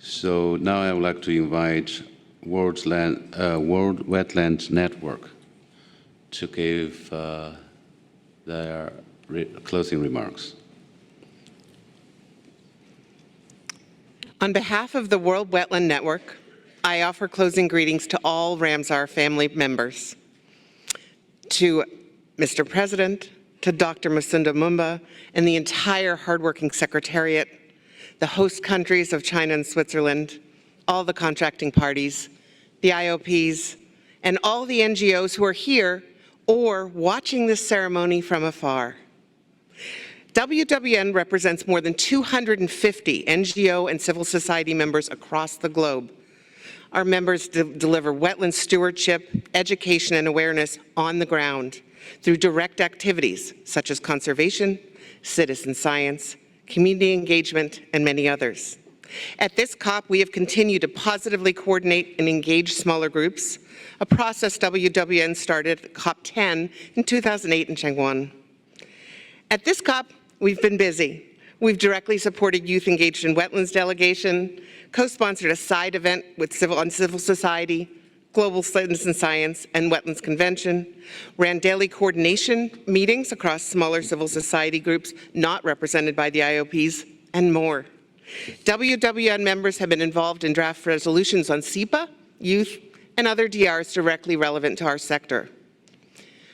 So now I would like to invite World Wetland Network to give their closing remarks. On behalf of the World Wetland Network, I offer closing greetings to all Ramsar family members. To Mr. President, to Dr. Masunda Mumba, and the entire hardworking Secretariat, the host countries of China and Switzerland, all the contracting parties, the IOPs, and all the NGOs who are here or watching this ceremony from afar. WWN represents more than 250 NGO and civil society members across the globe. Our members deliver wetland stewardship, education, and awareness on the ground through direct activities such as conservation, citizen science, community engagement, and many others. At this COP, we have continued to positively coordinate and engage smaller groups, a process WWN started at COP10 in 2008 in Changwon. At this COP, we've been busy. We've directly supported Youth Engaged in Wetlands delegation, co-sponsored a side event with civil society, Global Citizen Science, and Wetlands Convention, ran daily coordination meetings across smaller civil society groups not represented by the IOPs, and more. WWN members have been involved in draft resolutions on SEPA, youth, and other DRs directly relevant to our sector.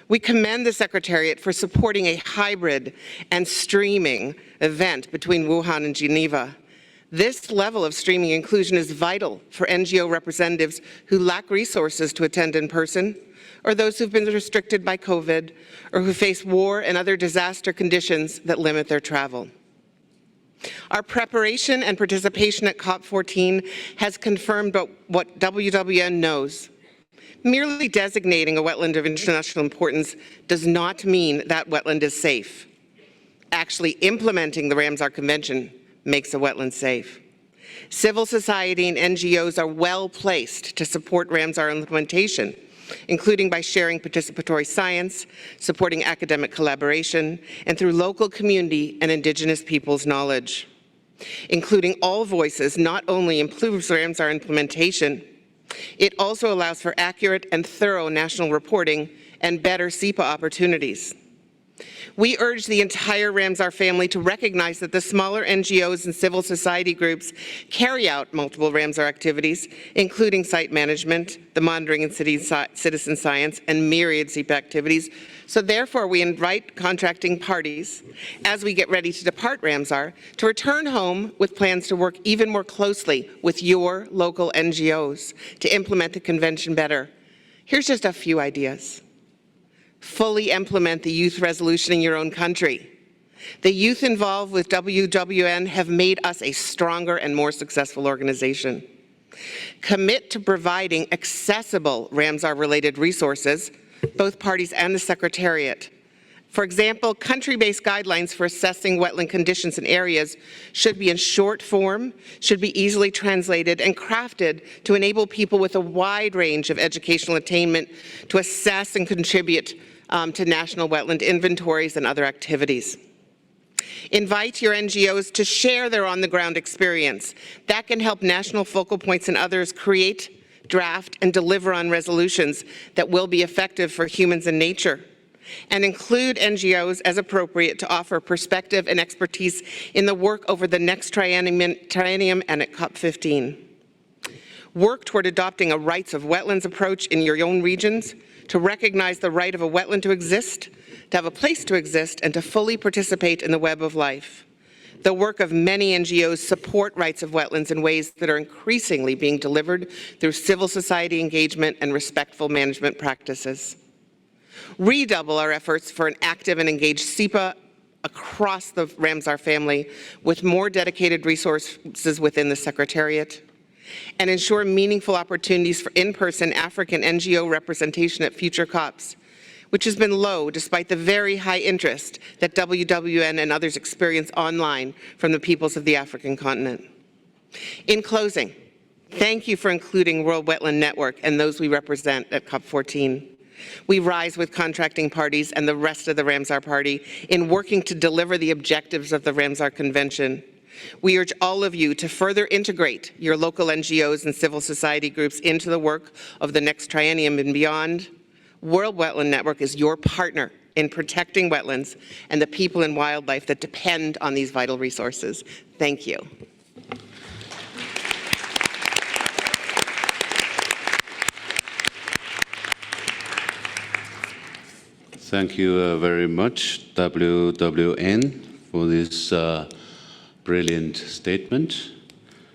We commend the Secretariat for supporting a hybrid and streaming event between Wuhan and Geneva. This level of streaming inclusion is vital for NGO representatives who lack resources to attend in person, or those who've been restricted by COVID, or who face war and other disaster conditions that limit their travel. Our preparation and participation at COP14 has confirmed what WWN knows. Merely designating a wetland of international importance does not mean that wetland is safe. Actually implementing the Ramsar Convention makes a wetland safe. Civil society and NGOs are well placed to support Ramsar implementation, including by sharing participatory science, supporting academic collaboration, and through local community and Indigenous peoples' knowledge. Including all voices not only improves Ramsar implementation, it also allows for accurate and thorough national reporting and better SEPA opportunities. We urge the entire Ramsar family to recognize that the smaller NGOs and civil society groups carry out multiple Ramsar activities, including site management, the monitoring and citizen science, and myriad SEPA activities. So therefore, we invite contracting parties, as we get ready to depart Ramsar, to return home with plans to work even more closely with your local NGOs to implement the convention better. Here's just a few ideas. Fully implement the youth resolution in your own country. The youth involved with WWN have made us a stronger and more successful organization. Commit to providing accessible Ramsar-related resources, both parties and the Secretariat. For example, country-based guidelines for assessing wetland conditions in areas should be in short form, should be easily translated and crafted to enable people with a wide range of educational attainment to assess and contribute to national wetland inventories and other activities. Invite your NGOs to share their on-the-ground experience. That can help national focal points and others create, draft, and deliver on resolutions that will be effective for humans and nature. And include NGOs as appropriate to offer perspective and expertise in the work over the next triennium and at COP15. Work toward adopting a rights of wetlands approach in your own regions to recognize the right of a wetland to exist, to have a place to exist, and to fully participate in the web of life. The work of many NGOs support rights of wetlands in ways that are increasingly being delivered through civil society engagement and respectful management practices. Redouble our efforts for an active and engaged SEPA across the Ramsar family with more dedicated resources within the Secretariat, and ensure meaningful opportunities for in-person African NGO representation at future COPs, which has been low despite the very high interest that WWN and others experience online from the peoples of the African continent. In closing, thank you for including World Wetland Network and those we represent at COP14. We rise with contracting parties and the rest of the Ramsar Party in working to deliver the objectives of the Ramsar Convention, We urge all of you to further integrate your local NGOs and civil society groups into the work of the next triennium and beyond. World Wetland Network is your partner in protecting wetlands and the people and wildlife that depend on these vital resources. Thank you. Thank you very much, WWN, for this brilliant statement.